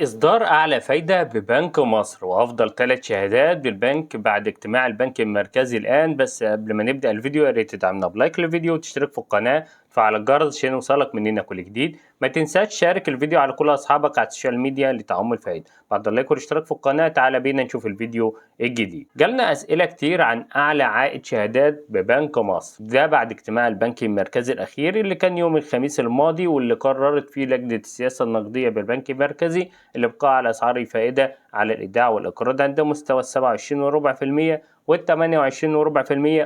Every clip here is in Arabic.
إصدار أعلى فايدة ببنك مصر وأفضل 3 شهادات بالبنك بعد اجتماع البنك المركزي الآن. بس قبل ما نبدأ الفيديو يا ريت تدعمنا بلايك للفيديو وتشترك في القناة وتفعل الجرس عشان يوصلك مننا كل جديد. ما تنساش تشارك الفيديو على كل أصحابك على السوشيال ميديا لتعم الفايدة. بعد اللايك والاشتراك في القناة تعالى بينا نشوف الفيديو الجديد. جالنا أسئلة كتير عن أعلى عائد شهادات ببنك مصر، ده بعد اجتماع البنك المركزي الأخير اللي كان يوم الخميس الماضي، واللي قررت فيه لجنة السياسة النقدية بالبنك المركزي الإبقاء على أسعار الفائدة على الإيداع والإقراض عند مستوى 27.4% وال28.4%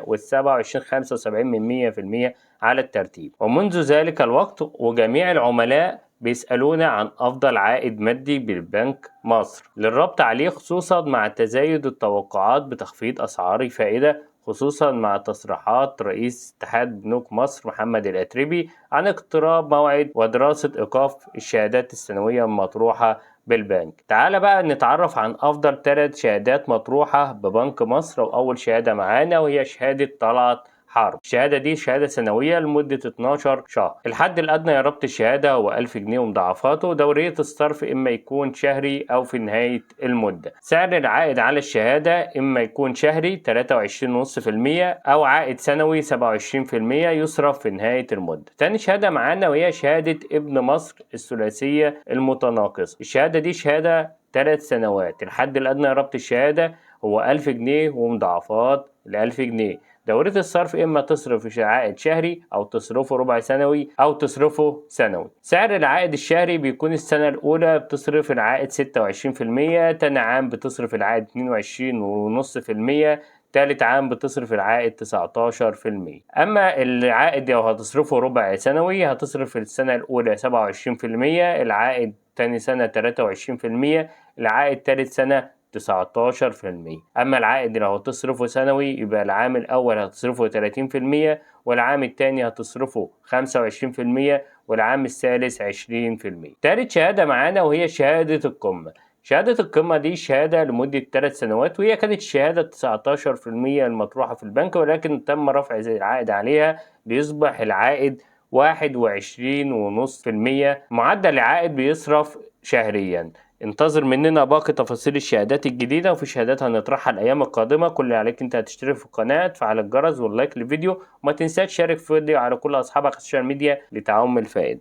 وال27.75% على الترتيب. ومنذ ذلك الوقت وجميع العملاء بيسألونا عن أفضل عائد مادي بالبنك مصر للربط عليه، خصوصا مع تزايد التوقعات بتخفيض أسعار الفائدة، خصوصا مع تصريحات رئيس اتحاد بنوك مصر محمد الأتربي عن اقتراب موعد ودراسة إيقاف الشهادات السنوية المطروحة بالبنك. تعال بقى نتعرف عن أفضل 3 شهادات مطروحة ببنك مصر. وأول شهادة معانا وهي شهادة طلعت حرب. الشهادة دي شهادة سنوية لمدة 12 شهر. الحد الأدنى لربط الشهادة هو 1000 جنيه ومضاعفاته. دورية الصرف إما يكون شهري أو في نهاية المدة. سعر العائد على الشهادة إما يكون شهري 23.5% أو عائد سنوي 27% يصرف في نهاية المدة. تاني شهادة معانا وهي شهادة ابن مصر الثلاثية المتناقص. الشهادة دي شهادة 3 سنوات. الحد الأدنى لربط الشهادة هو 1000 جنيه ومضاعفات ال1000 جنيه. دورة الصرف إما تصرف عائد شهري أو تصرفه ربع سنوي أو تصرفه سنوي. سعر العائد الشهري بيكون السنة الأولى بتصرف العائد 26%، تاني عام بتصرف العائد 22.5%، تالت عام بتصرف العائد 19%. أما العائد لو هتصرفه ربع سنوي هتصرف في السنة الأولى 27%، العائد تاني سنة 23%، العائد تالت سنة 19%. أما العائد لو هتصرفه سنوي يبقى العام الأول هتصرفه 30%، والعام التاني هتصرفه 25%، والعام الثالث 20%. تالت شهادة معانا وهي شهادة القمة. شهادة القمة دي شهادة لمدة 3 سنوات، وهي كانت الشهادة 19% المطروحة في البنك، ولكن تم رفع العائد عليها ليصبح العائد 21.5%. معدل العائد بيصرف شهريا. انتظر مننا باقي تفاصيل الشهادات الجديدة، وفي شهادات هنطرحها الأيام القادمة. كل اللي عليك انت هتشترك في القناة، تفعل الجرس واللايك للفيديو، وما تنساش تشارك في الفيديو على كل أصحابك على السوشيال ميديا لتعم الفائدة.